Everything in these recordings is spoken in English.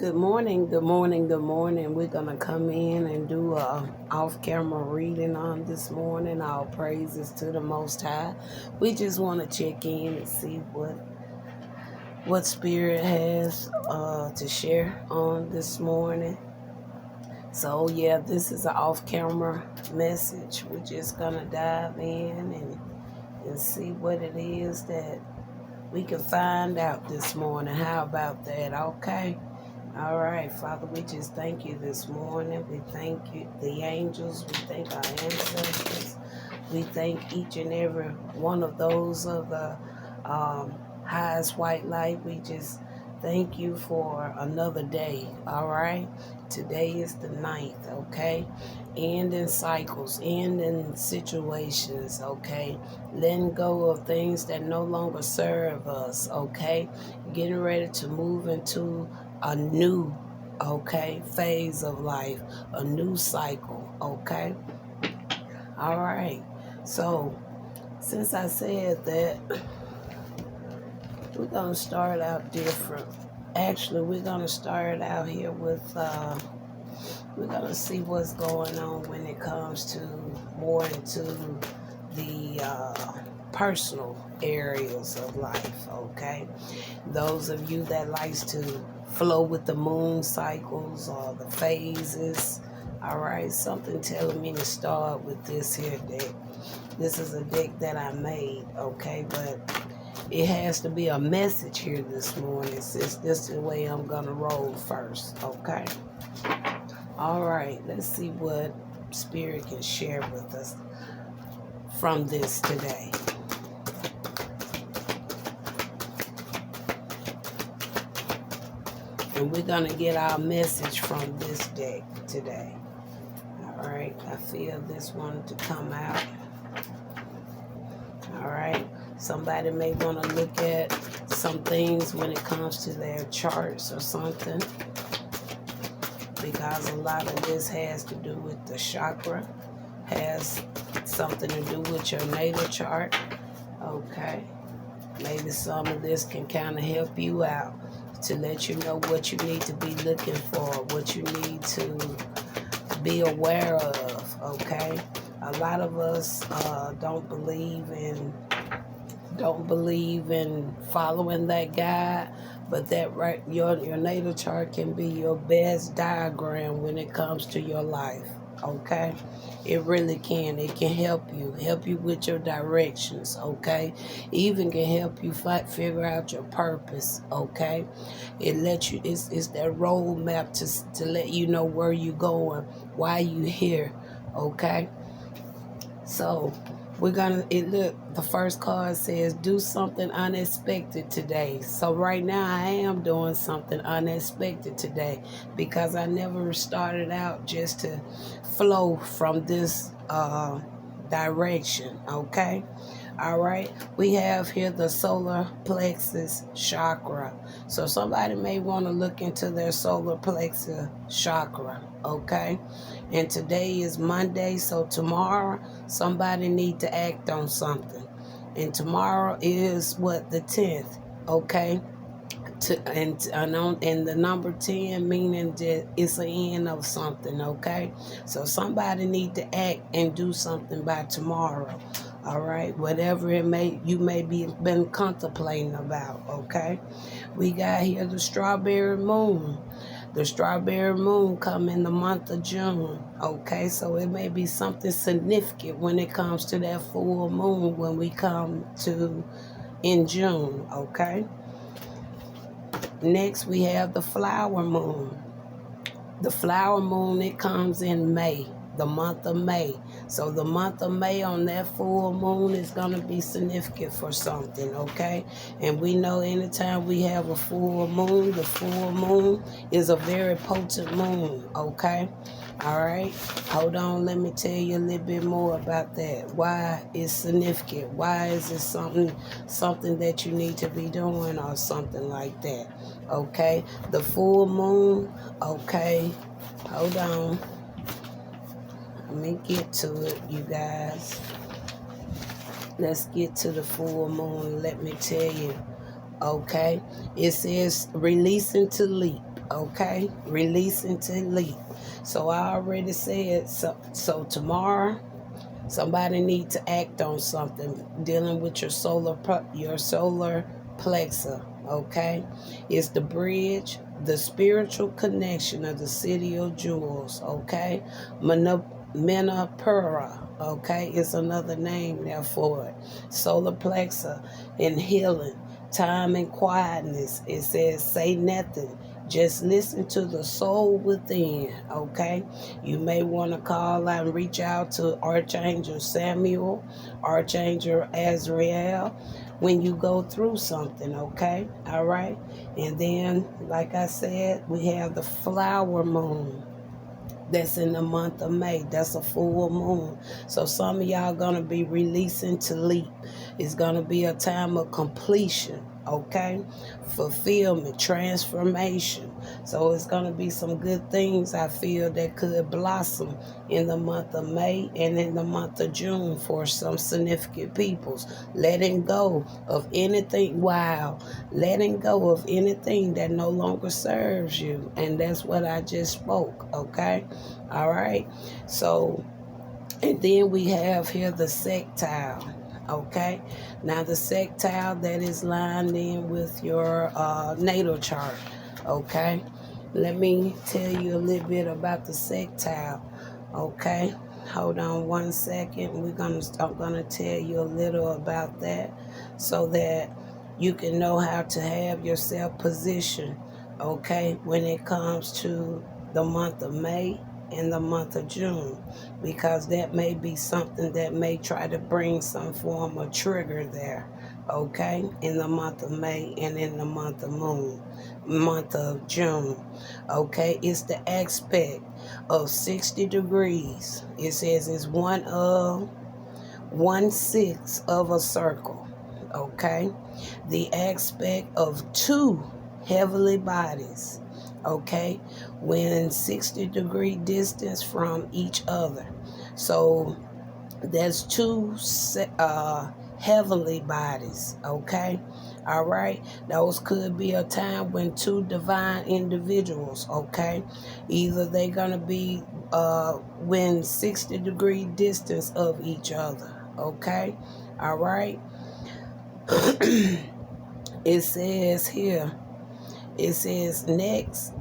Good morning, good morning, good morning. We're going to come in and do a off-camera reading on this morning. All praises to the Most High. We just want to check in and see what Spirit has to share on this morning. So, yeah, this is an off-camera message. We're just going to dive in and see what it is that we can find out this morning. How about that? Okay. All right, Father, we just thank you this morning. We thank you, the angels. We thank our ancestors. We thank each and every one of those of the highest white light. We just thank you for another day. All right. Today is the 9th, okay? Ending cycles, ending situations, okay? Letting go of things that no longer serve us, okay? Getting ready to move into a new, okay, phase of life, a new cycle, okay? All right. So, since I said that, we're going to start out different. Actually, we're going to start out here with, we're going to see what's going on when it comes to more into the personal areas of life, okay? Those of you that likes to flow with the moon cycles or the phases, all right, something telling me to start with this here deck. This is a deck that I made, okay, but it has to be a message here this morning since this is the way I'm gonna roll first, okay? All right, let's see what Spirit can share with us from this today. And we're going to get our message from this deck today. All right, I feel this one to come out. All right, somebody may want to look at some things when it comes to their charts or something, because a lot of this has to do with the chakra, has something to do with your natal chart. Okay, maybe some of this can kind of help you out to let you know what you need to be looking for, what you need to be aware of, okay? A lot of us don't believe in following that guide, but that right, your natal chart can be your best diagram when it comes to your life, okay? It really can. It can help you with your directions, okay? Even can help you figure out your purpose, okay? It lets you, it's that roadmap to let you know where you're going, why you here, okay? So we're gonna, the first card says do something unexpected today. So right now I am doing something unexpected today because I never started out just to flow from this direction, okay? All right, we have here the solar plexus chakra. So somebody may want to look into their solar plexus chakra, okay? And today is Monday, so tomorrow somebody need to act on something. And tomorrow is what, the 10th, okay? And the number 10 meaning that it's the end of something, okay? So somebody need to act and do something by tomorrow, all right? Whatever you may be been contemplating about, okay? We got here the strawberry moon. The strawberry moon come in the month of June, okay? So it may be something significant when it comes to that full moon when we come to in June, okay? Next, we have the flower moon. The flower moon, it comes in May, the month of May. So the month of May on that full moon is going to be significant for something, okay? And we know anytime we have a full moon, the full moon is a very potent moon, okay? All right, hold on, let me tell you a little bit more about that. Why it's significant? Why is it something that you need to be doing or something like that? Okay, the full moon, okay, hold on. Let me get to it, you guys. Let's get to the full moon. Let me tell you, okay? It says releasing to leap. Okay, releasing to leap. So I already said, so tomorrow somebody need to act on something dealing with your solar plexus. Okay, it's the bridge, the spiritual connection of the city of jewels. Okay, Manapura. Okay, it's another name there for it. Solar plexus in healing, time and quietness. It says, say nothing. Just listen to the soul within, okay? You may want to call out and reach out to Archangel Samuel, Archangel Azrael when you go through something, okay? All right? And then, like I said, we have the flower moon. That's in the month of May. That's a full moon. So some of y'all gonna be releasing to leap. It's gonna be a time of completion, okay? Fulfillment, transformation. So it's gonna be some good things I feel that could blossom in the month of May and in the month of June for some significant peoples. Letting go of anything, letting go of anything that no longer serves you. And that's what I just spoke, okay? All right. So, and then we have here the sextile. Okay. Now the sextile that is lined in with your natal chart. Okay. Let me tell you a little bit about the sextile. Okay. Hold on one second. I'm gonna tell you a little about that so that you can know how to have yourself positioned. Okay, when it comes to the month of May in the month of June, because that may be something that may try to bring some form of trigger there, okay, in the month of May and in the month of June, okay. It's the aspect of 60 degrees. It says it's 1/6 of a circle, okay. The aspect of two heavenly bodies, okay, when 60-degree distance from each other. So there's two heavenly bodies, okay. All right, those could be a time when two divine individuals, okay, either they're gonna be when 60-degree distance of each other, okay. All right. It says here, it says next,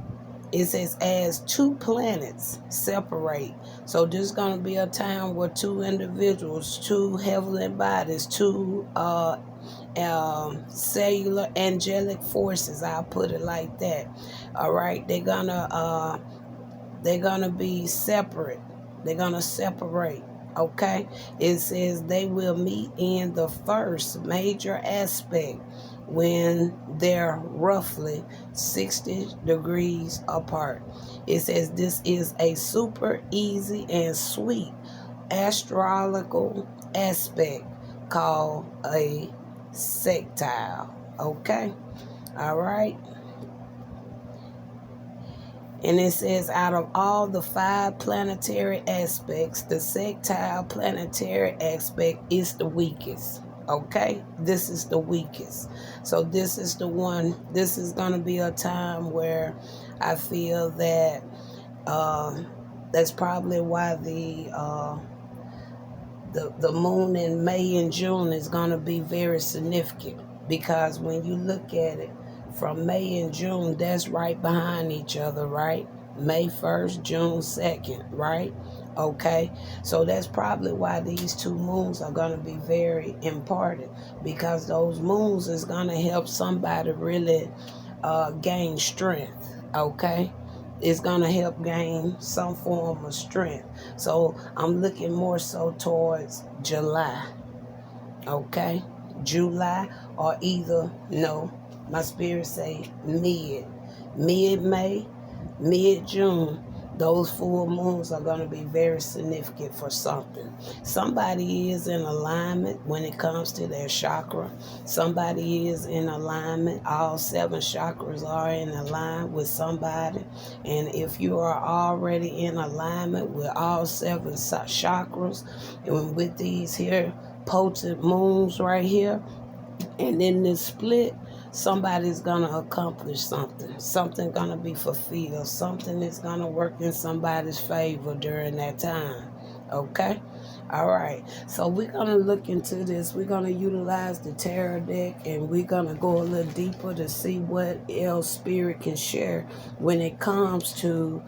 it says as two planets separate. So this is going to be a time where two individuals, two heavenly bodies, two cellular angelic forces, I'll put it like that. All right, they're gonna be separate. They're gonna separate. Okay, it says they will meet in the first major aspect when they're roughly 60 degrees apart. It says this is a super easy and sweet astrological aspect called a sextile. Okay, all right. And it says out of all the 5 planetary aspects, the sextile planetary aspect is the weakest. Okay, this is the weakest. So this is the one. This is going to be a time where I feel that that's probably why the moon in May and June is going to be very significant, because when you look at it from May and June, that's right behind each other, right? May 1st, June 2nd, right? Okay, so that's probably why these two moons are going to be very important, because those moons is going to help somebody really gain strength, okay? It's going to help gain some form of strength. So I'm looking more so towards July, okay? July, or either, no, my spirit say mid-May, mid-June. Those full moons are going to be very significant for something. Somebody is in alignment when it comes to their chakra. Somebody is in alignment. All 7 chakras are in alignment with somebody. And if you are already in alignment with all 7 chakras, and with these here potent moons right here, and then this split, somebody's gonna accomplish something. Something gonna be fulfilled. Something is gonna work in somebody's favor during that time. Okay? All right. So we're gonna look into this. We're gonna utilize the tarot deck, and we're gonna go a little deeper to see what else spirit can share when it comes to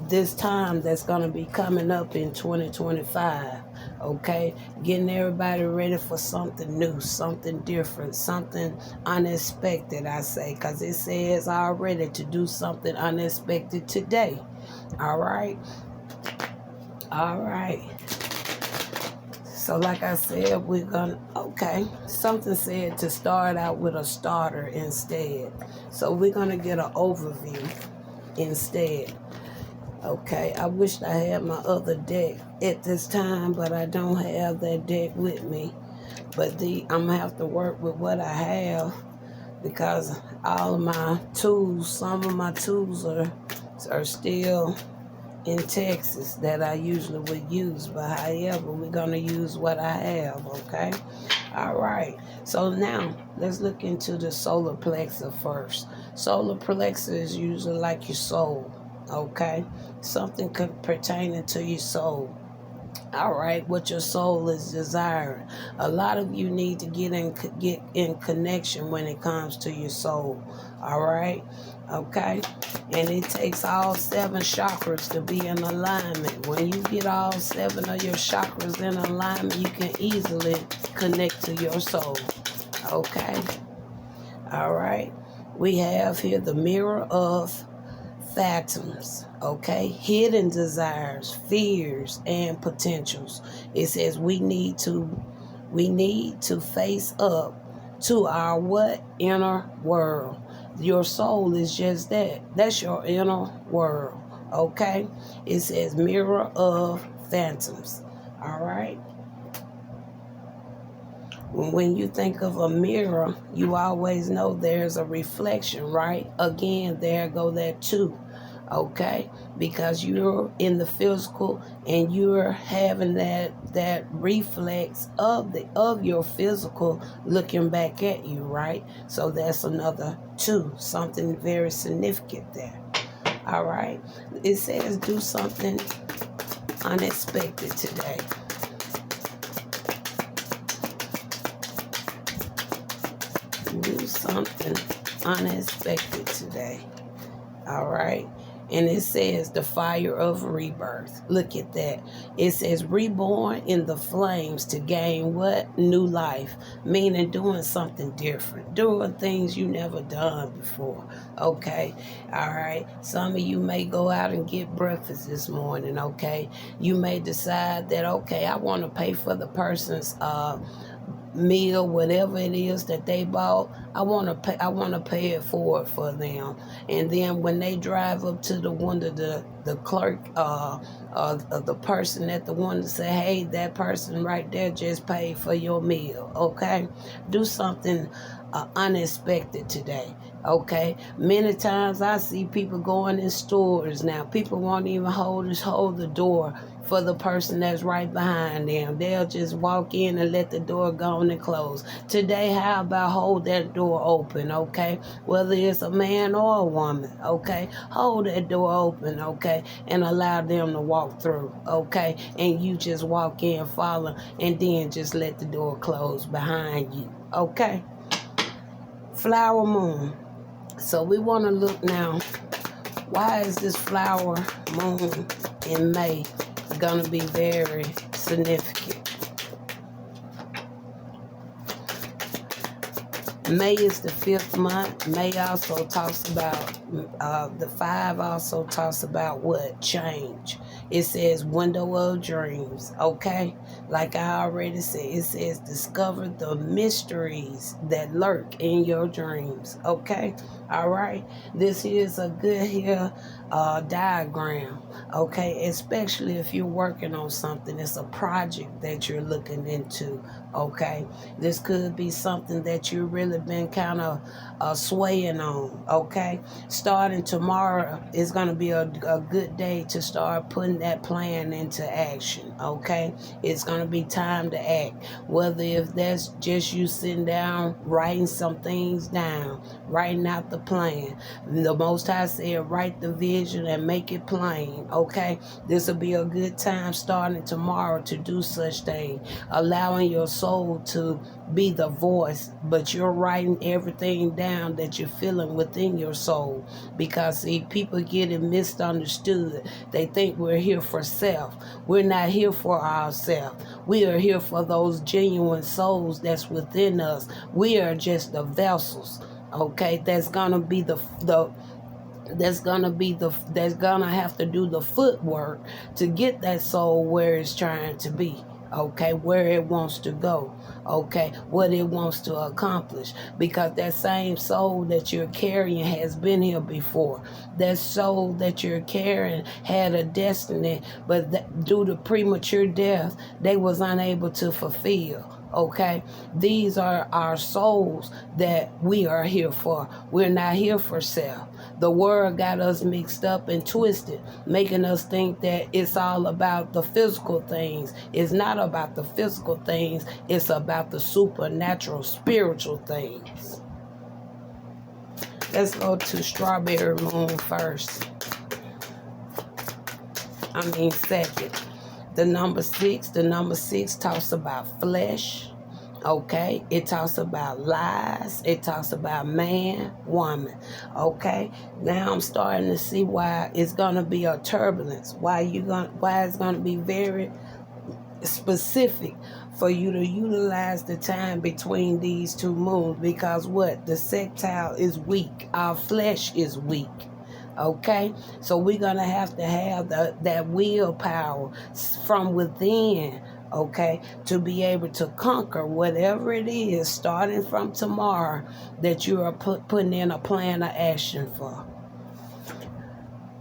this time that's going to be coming up in 2025. Okay, getting everybody ready for something new, something different, something unexpected, I say, because it says already to do something unexpected today. All right, all right. So like I said, we're gonna, okay, something said to start out with a starter instead. So we're gonna get an overview instead. Okay, I wished I had my other deck at this time, but I don't have that deck with me. But I'm gonna have to work with what I have, because all of my tools, some of my tools are still in Texas that I usually would use. But however, we're gonna use what I have. Okay, all right. So now let's look into the solar plexus first. Solar plexus is usually like your soul. Okay, something pertaining to your soul. All right, what your soul is desiring. A lot of you need to get in connection when it comes to your soul. All right, okay, and it takes all 7 chakras to be in alignment. When you get all 7 of your chakras in alignment, you can easily connect to your soul. Okay, all right. We have here the mirror of phantoms, okay, hidden desires, fears, and potentials. It says we need to face up to our what? Inner world. Your soul is just that. That's your inner world. Okay? It says mirror of phantoms. All right. When you think of a mirror, you always know there's a reflection, right? Again, there go that too. Okay, because you're in the physical and you're having that reflex of your physical looking back at you, right? So that's another 2, something very significant there. All right, it says do something unexpected today. Do something unexpected today. All right. And it says the fire of rebirth. Look at that. It says reborn in the flames to gain what? New life. Meaning doing something different. Doing things you never done before. Okay. All right. Some of you may go out and get breakfast this morning. Okay. You may decide that, okay, I want to pay for the person's meal, whatever it is that they bought. I want to pay it forward for them. And then when they drive up to the window, the clerk, the person at the window say, hey, that person right there just paid for your meal. Okay, do something unexpected today. Okay, many times I see people going in stores now. People won't even hold the door for the person that's right behind them. They'll just walk in and let the door go on and close. Today, how about hold that door open, okay? Whether it's a man or a woman, okay? Hold that door open, okay? And allow them to walk through, okay? And you just walk in, follow, and then just let the door close behind you, okay? Flower moon. So we want to look now, why is this flower moon in May going to be very significant? May is the 5th month. May also talks about, the 5 also talks about what? Change. It says window of dreams, okay? Like I already said, it says discover the mysteries that lurk in your dreams, okay? All right? This is a good here diagram, okay? Especially if you're working on something. It's a project that you're looking into, Okay, this could be something that you've really been kind of swaying on. Okay, starting tomorrow is going to be a good day to start putting that plan into action. Okay, it's going to be time to act, whether if that's just you sitting down writing some things down, writing out the plan. The Most High said write the vision and make it plain. Okay, this will be a good time starting tomorrow to do such thing, allowing your soul to be the voice, but you're writing everything down that you're feeling within your soul. Because see, people get it misunderstood. They think we're here for self. We're not here for ourselves. We are here for those genuine souls that's within us. We are just the vessels. Okay, that's gonna be that's gonna have to do the footwork to get that soul where it's trying to be. Okay, where it wants to go. Okay, what it wants to accomplish. Because that same soul that you're carrying has been here before. That soul that you're carrying had a destiny, but due to premature death, they was unable to fulfill. Okay, these are our souls that we are here for. We're not here for self. The world got us mixed up and twisted, making us think that it's all about the physical things. It's not about the physical things. It's about the supernatural, spiritual things. Let's go to Strawberry Moon first. Second. The number six talks about flesh. Okay, it talks about lies. It talks about man, woman. Okay, now I'm starting to see why it's gonna be a turbulence. Why it's gonna be very specific for you to utilize the time between these two moons. Because what? The sextile is weak. Our flesh is weak. Okay, so we're gonna have to have that willpower from within. Okay, to be able to conquer whatever it is starting from tomorrow that you are putting in a plan of action for.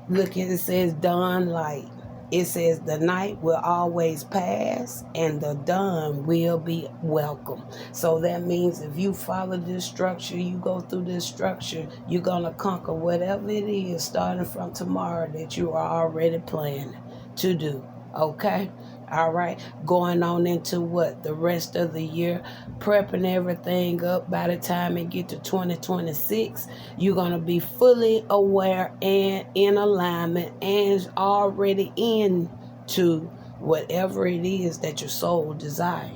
Look, it says dawn light. It says the night will always pass and the dawn will be welcome. So that means if you follow this structure, you go through this structure, you're going to conquer whatever it is starting from tomorrow that you are already planning to do. Okay? All right, going on into what? The rest of the year, prepping everything up. By the time it get to 2026, you're going to be fully aware and in alignment and already into whatever it is that your soul desires.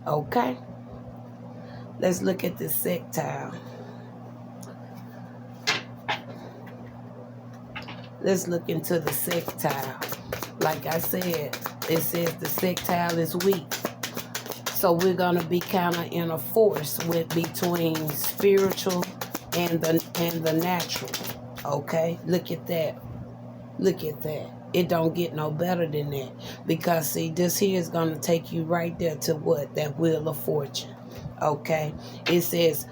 Okay? Let's look at the sextile. Let's look into the sextile. Like I said, it says the sextile is weak. So we're going to be kind of in a force between spiritual and the natural. Okay? Look at that. Look at that. It don't get no better than that. Because see, this here is going to take you right there to what? That wheel of fortune. Okay? It says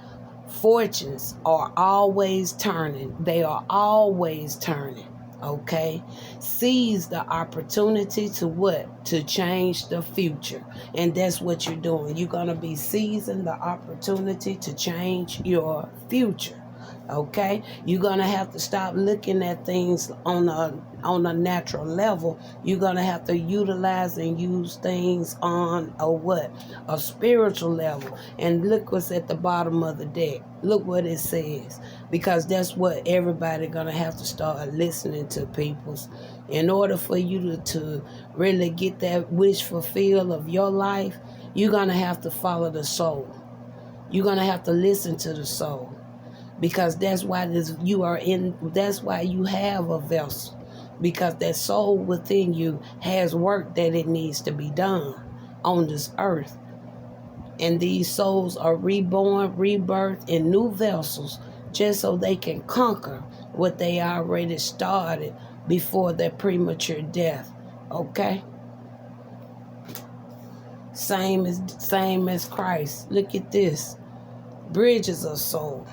fortunes are always turning. They are always turning. Okay, seize the opportunity to what? To change the future. And that's what you're doing. You're going to be seizing the opportunity to change your future. Okay, you're going to have to stop looking at things on a natural level. You're going to have to utilize and use things on a spiritual level. And look what's at the bottom of the deck. Look what it says. Because that's what everybody going to have to start listening to, peoples. In order for you to really get that wish fulfilled of your life, you're going to have to follow the soul. You're going to have to listen to the soul. Because that's why that's why you have a vessel. Because that soul within you has work that it needs to be done on this earth. And these souls are reborn, rebirthed in new vessels just so they can conquer what they already started before their premature death. Okay? Same as Christ. Look at this. Bridges of soul.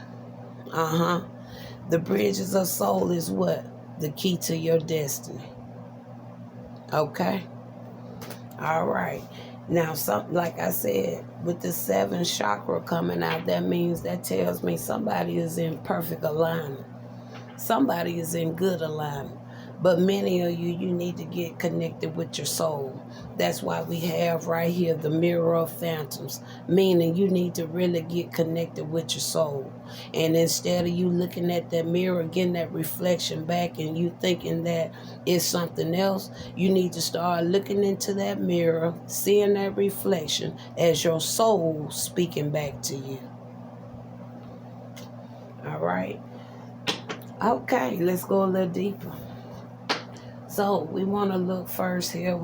The bridges of soul is what? The key to your destiny. Okay? All right. Now, something like I said, with the 7th chakra coming out, that tells me somebody is in perfect alignment. Somebody is in good alignment. But many of you, you need to get connected with your soul. That's why we have right here the mirror of phantoms, meaning you need to really get connected with your soul. And instead of you looking at that mirror, getting that reflection back, and you thinking that it's something else, you need to start looking into that mirror, seeing that reflection as your soul speaking back to you. All right. Okay, let's go a little deeper. So we want to look first here.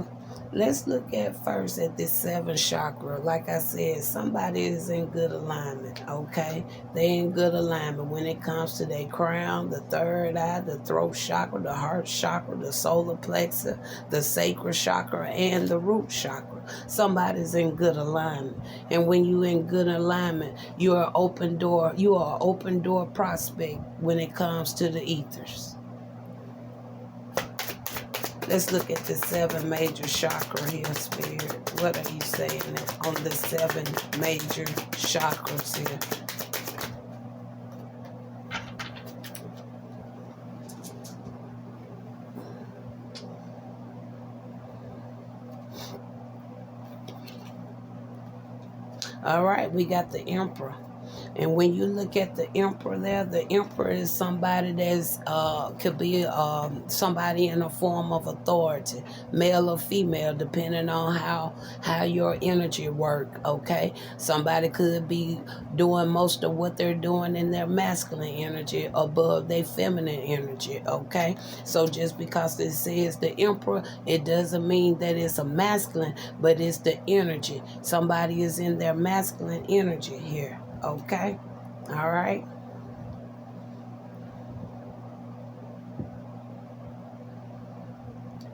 Let's look at first at this 7th chakra. Like I said, somebody is in good alignment, okay? They in good alignment when it comes to their crown, the third eye, the throat chakra, the heart chakra, the solar plexus, the sacral chakra, and the root chakra. Somebody's in good alignment. And when you in good alignment, you are open door. You are an open door prospect when it comes to the ethers. Let's look at the 7 major chakra here, Spirit. What are you saying on the 7 major chakras here? All right, we got the Emperor. And when you look at the emperor there, the emperor is somebody that's could be somebody in a form of authority, male or female, depending on how your energy work. Okay, somebody could be doing most of what they're doing in their masculine energy above their feminine energy. Okay, so just because it says the emperor, it doesn't mean that it's a masculine, but it's the energy. Somebody is in their masculine energy here. Okay, all right.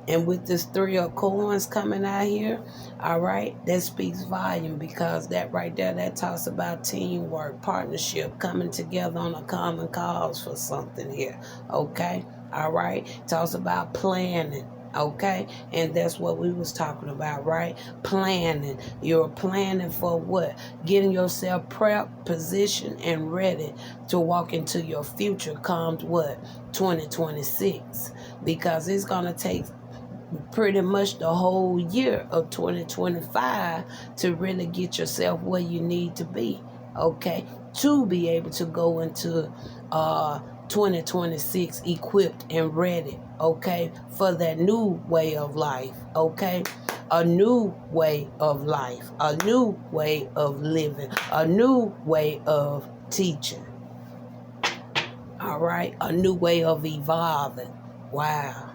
And with this 3 of coins coming out here, all right, that speaks volume, because that right there, that talks about teamwork, partnership, coming together on a common cause for something here. Okay, all right. Talks about planning. Okay, and that's what we was talking about, right? Planning. You're planning for what? Getting yourself prepped, positioned, and ready to walk into your future comes what? 2026. Because it's gonna take pretty much the whole year of 2025 to really get yourself where you need to be, okay, to be able to go into 2026 equipped and ready, okay, for that new way of life, okay, a new way of life, a new way of living, a new way of teaching, all right, a new way of evolving. Wow.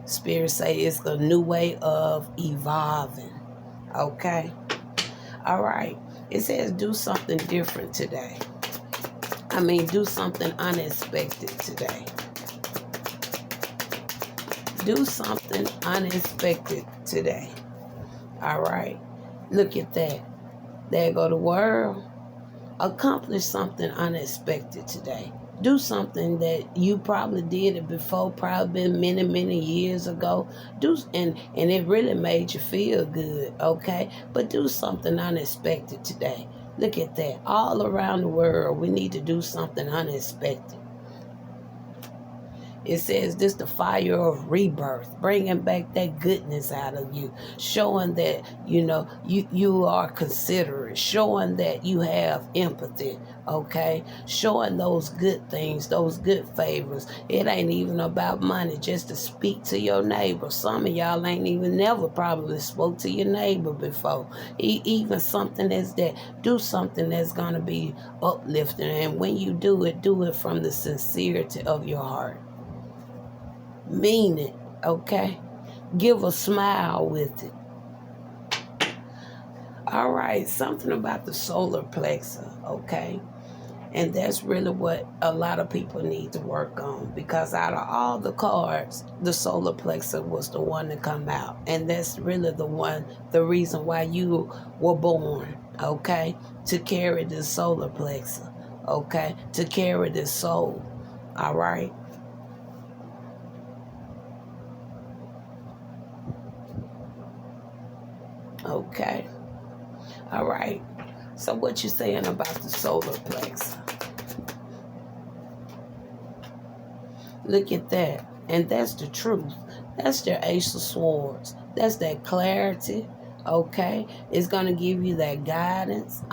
Spirit say it's a new way of evolving. Okay? All right. It says do something different today. I mean, do something unexpected today. Do something unexpected today. All right? Look at that. There go the world. Accomplish something unexpected today. Do something that you probably did it before, probably been many years ago. And it really made you feel good, okay? But do something unexpected today. Look at that. All around the world, we need to do something unexpected. It says this the fire of rebirth, bringing back that goodness out of you, showing that, you are considerate, showing that you have empathy, okay? Showing those good things, those good favors. It ain't even about money, just to speak to your neighbor. Some of y'all ain't even never probably spoke to your neighbor before. Even something as that. Do something that's going to be uplifting. And when you do it from the sincerity of your heart. Mean it, okay? Give a smile with it. All right, something about the solar plexus, okay? And that's really what a lot of people need to work on, because out of all the cards, the solar plexus was the one to come out. And that's really the reason why you were born, okay? To carry the solar plexus, okay? To carry the soul, all right? Okay. Okay. All right. So what you saying about the solar plexus? Look at that. And that's the truth. That's their Ace of Swords. That's that clarity. Okay. It's gonna give you that guidance.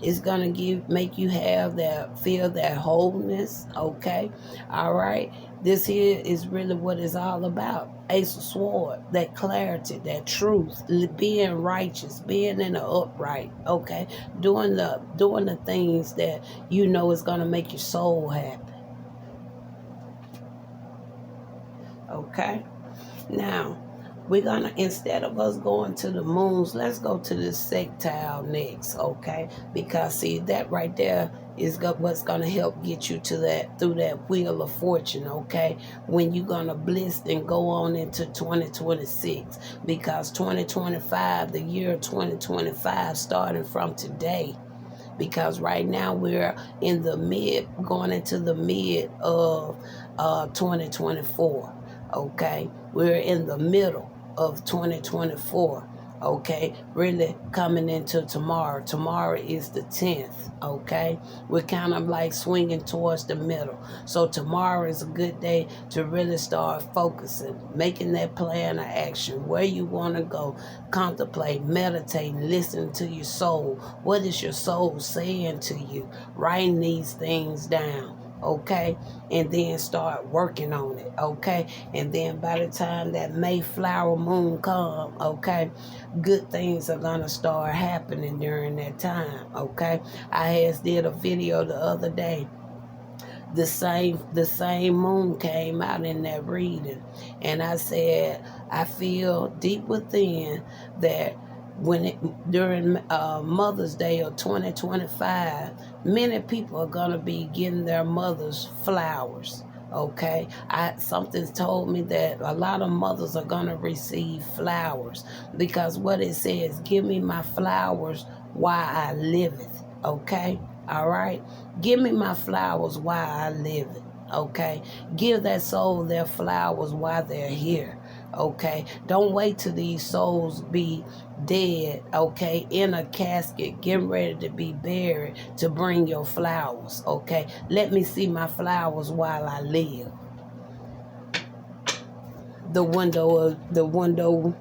It's gonna make you have that feel that wholeness. Okay. All right. This here is really what it's all about. Ace of Sword, that clarity, that truth, being righteous, being in the upright, okay, doing the things that you know is gonna make your soul happy. Okay. Now, we're gonna, instead of us going to the moons, let's go to the sextile next, okay? Because see, that right there is what's gonna help get you to that, through that wheel of fortune, okay? When you're gonna bliss and go on into 2026, because 2025, the year 2025, starting from today, because right now we're in the going into the mid of 2024. Okay, we're in the middle of 2024. Okay, really coming into tomorrow. Tomorrow is the 10th. Okay, we're kind of like swinging towards the middle. So tomorrow is a good day to really start focusing, making that plan of action, where you want to go, contemplate, meditate, listen to your soul. What is your soul saying to you? Writing these things down. Okay, and then start working on it. Okay, and then by the time that Mayflower moon come, okay, good things are gonna start happening during that time. Okay, I had did a video the other day. The same moon came out in that reading, and I said I feel deep within that during Mother's Day of 2025, many people are gonna be getting their mothers flowers. Okay, something's told me that a lot of mothers are gonna receive flowers, because what it says, give me my flowers while I liveth. Okay, all right, give me my flowers while I live it. Okay, give that soul their flowers while they're here. Okay, don't wait till these souls be dead, okay, in a casket, getting ready to be buried, to bring your flowers. Okay, let me see my flowers while I live. The window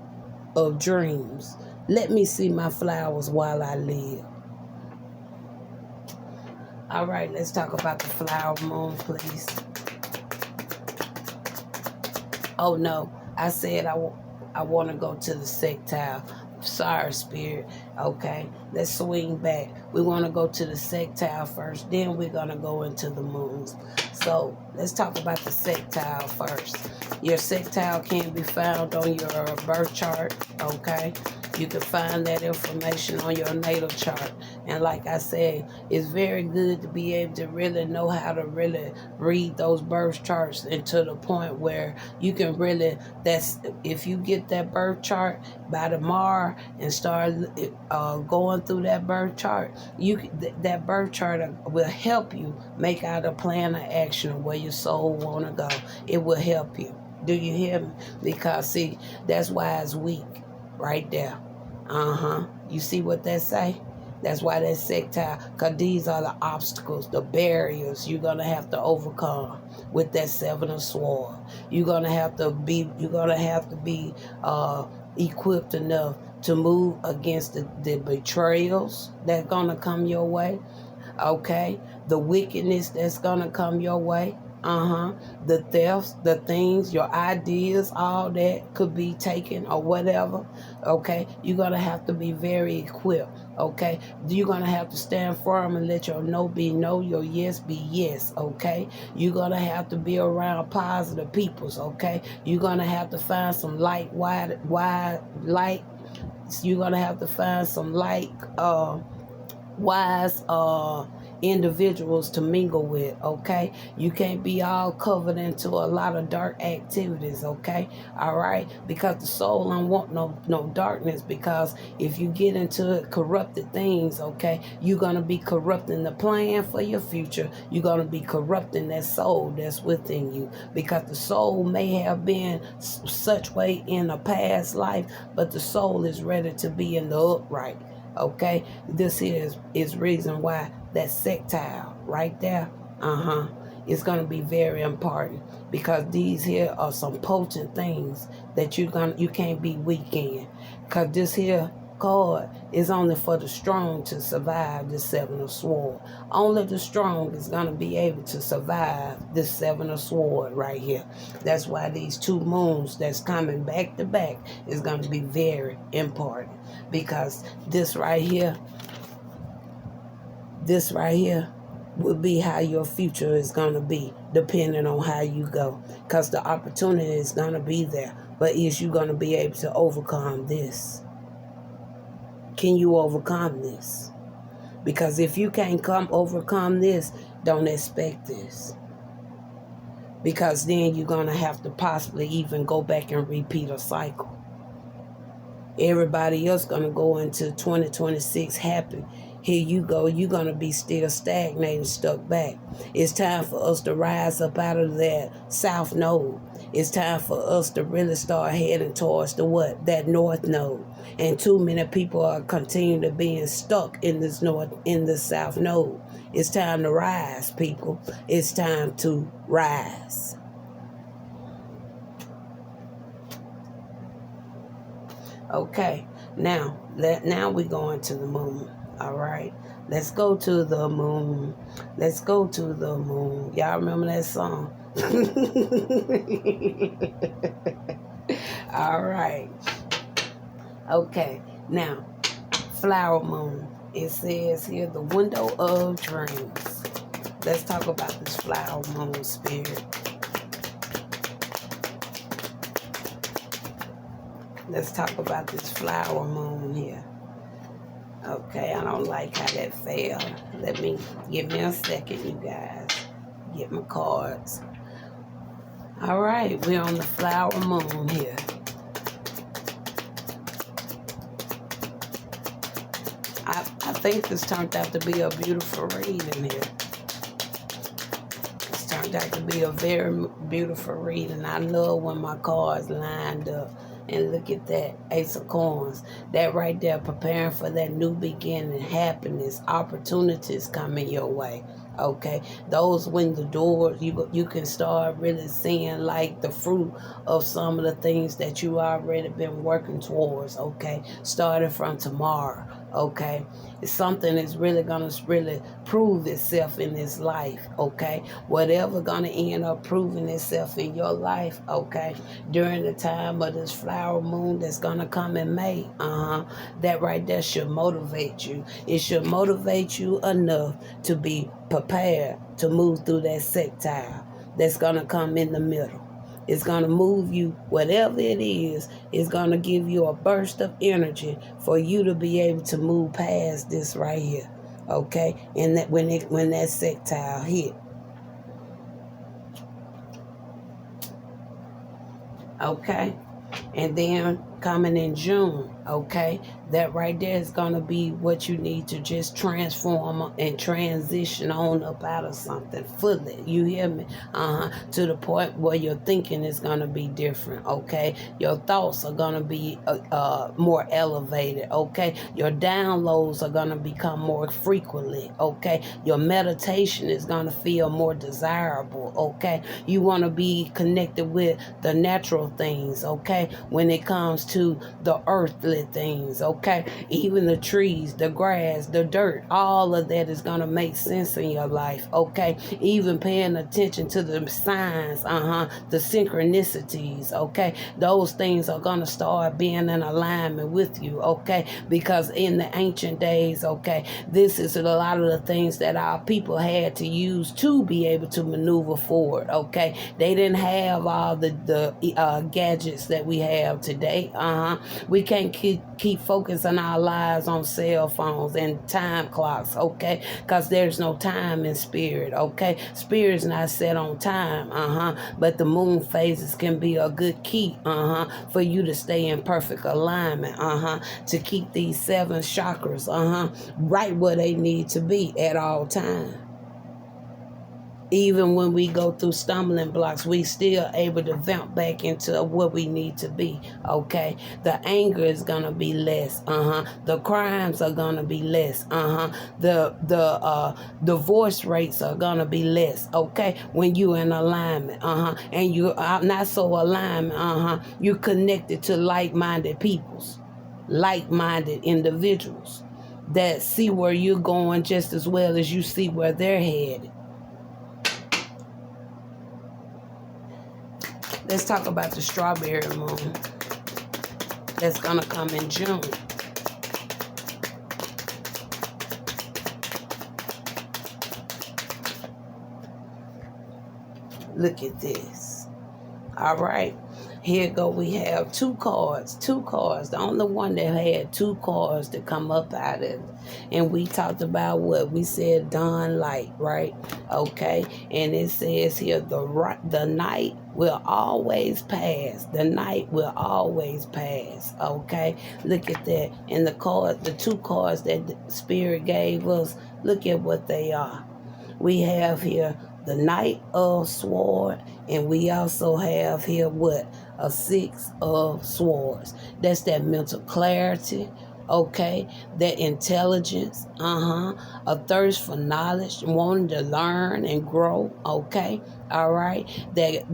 of dreams. Let me see my flowers while I live. All right, let's talk about the flower moon, please. Oh no, I said I want to go to the sextile. Sorry, spirit. Okay, let's swing back. We want to go to the sextile first, then we're going to go into the moons. So let's talk about the sextile first. Your sextile can be found on your birth chart. Okay, you can find that information on your natal chart. And like I said, it's very good to be able to really know how to really read those birth charts, and to the point where you can really, if you get that birth chart by tomorrow and start going through that birth chart, that birth chart will help you make out a plan of action where your soul want to go. It will help you. Do you hear me? Because see, that's why it's weak right there. You see what that say? That's why that's sextile, because these are the obstacles, the barriers you're going to have to overcome with that Seven of Swords. You're going to have to be equipped enough to move against the betrayals that's going to come your way. Okay, the wickedness that's going to come your way. The thefts, the things, your ideas, all that could be taken or whatever. Okay, you're gonna have to be very equipped. Okay, you're gonna have to stand firm and let your no be no, your yes be yes. Okay, you're gonna have to be around positive peoples. Okay, you're gonna have to find some light, wide light. You're gonna have to find some light, wise individuals to mingle with, okay? You can't be all covered into a lot of dark activities, okay? All right? Because the soul don't want no darkness, because if you get into corrupted things, okay, you're going to be corrupting the plan for your future. You're going to be corrupting that soul that's within you, because the soul may have been such way in a past life, but the soul is ready to be in the upright. Okay, this is reason why that sextile right there, is going to be very important, because these here are some potent things that you can't be weak in, because this here card is only for the strong to survive the Seven of Swords. Only the strong is going to be able to survive this Seven of Swords right here. That's why these two moons that's coming back to back is going to be very important, because this right here will be how your future is going to be, depending on how you go, because the opportunity is going to be there, but is you going to be able to overcome this? Can you overcome this? Because if you can't overcome this, don't expect this. Because then you're going to have to possibly even go back and repeat a cycle. Everybody else going to go into 2026 happy. Here you go. You're going to be still stagnated, stuck back. It's time for us to rise up out of that south node. It's time for us to really start heading towards the what? That north node. And too many people are continuing to being stuck in this south node. It's time to rise, people. It's time to rise. Okay, now we're going to the moon. All right, let's go to the moon. Let's go to the moon. Y'all remember that song? All right. Okay, now, flower moon. It says here, the window of dreams. Let's talk about this flower moon spirit. Let's talk about this flower moon here. Okay, I don't like how that fell. Give me a second, you guys. Get my cards. All right, we're on the flower moon here. I think this turned out to be a beautiful reading here. This turned out to be a very beautiful reading. I love when my cards lined up. And look at that, Ace of Coins. That right there, preparing for that new beginning, happiness, opportunities coming your way. Okay, those when the doors, you can start really seeing like the fruit of some of the things that you already been working towards. Okay, starting from tomorrow. Okay, something is really gonna prove itself in this life. Okay, whatever gonna end up proving itself in your life. Okay, during the time of this flower moon that's gonna come in May. That right there should motivate you. It should motivate you enough to be prepared to move through that sextile that's gonna come in the middle. It's going to move you, whatever it is, it's going to give you a burst of energy for you to be able to move past this right here. Okay? And that when that sextile hit. Okay? And then coming in June, okay, that right there is going to be what you need to just transform and transition on up out of something fully. You hear me? To the point where your thinking is going to be different, okay? Your thoughts are going to be more elevated, okay? Your downloads are going to become more frequently, okay? Your meditation is going to feel more desirable, okay? You want to be connected with the natural things, okay? When it comes to the earthly things, okay? Even the trees, the grass, the dirt, all of that is going to make sense in your life, okay? Even paying attention to the signs, the synchronicities, okay? Those things are going to start being in alignment with you, okay? Because in the ancient days, okay, this is a lot of the things that our people had to use to be able to maneuver forward, okay? They didn't have all the gadgets that we have today, We can't keep focusing our lives on cell phones and time clocks, okay? Because there's no time in spirit, okay? Spirit's not set on time, but the moon phases can be a good key, for you to stay in perfect alignment, to keep these 7 chakras, right where they need to be at all times. Even when we go through stumbling blocks, we still able to vamp back into what we need to be, okay? The anger is going to be less, The crimes are going to be less, The divorce rates are going to be less, okay? When you in alignment, And you are not so aligned, You're connected to like-minded peoples, like-minded individuals that see where you're going just as well as you see where they're headed. Let's talk about the strawberry moon that's going to come in June. Look at this. All right. Here go. We have 2 cards. 2 cards. The only one that had 2 cards to come up out of it. And we talked about what we said, dawn light, right? Okay. And it says here, the night will always pass. The night will always pass. Okay. Look at that. And the 2 cards that the Spirit gave us, look at what they are. We have here the Knight of Swords, and we also have here what? A 6 of Swords. That's that mental clarity, okay? That intelligence, a thirst for knowledge, wanting to learn and grow, okay? All right? That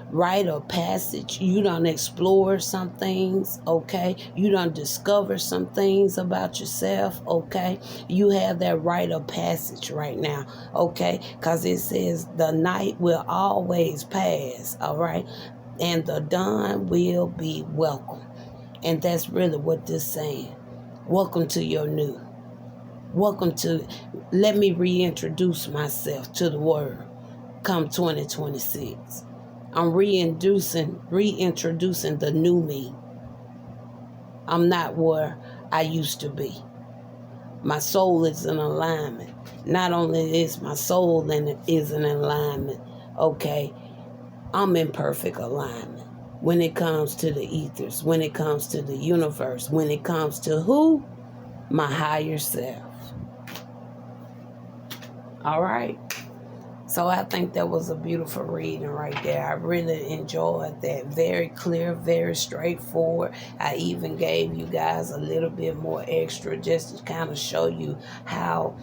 rite of passage. You done explore some things, okay? You done discover some things about yourself, okay? You have that rite of passage right now, okay? Because it says the night will always pass, all right? And the dawn will be welcome. And that's really what this is saying. Welcome to your new. Welcome to, let me reintroduce myself to the world come 2026. I'm reintroducing the new me. I'm not where I used to be. My soul is in alignment. Not only is my soul is in alignment, okay, I'm in perfect alignment when it comes to the ethers, when it comes to the universe, when it comes to who? My higher self. All right? So I think that was a beautiful reading right there. I really enjoyed that. Very clear, very straightforward. I even gave you guys a little bit more extra just to kind of show you how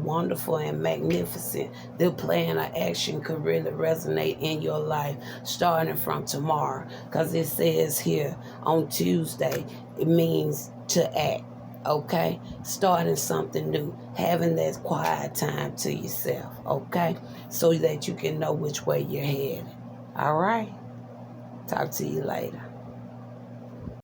wonderful and magnificent the plan of action could really resonate in your life starting from tomorrow. Because it says here on Tuesday, it means to act. Okay, starting something new, having that quiet time to yourself, okay, so that you can know which way you're headed. All right, talk to you later.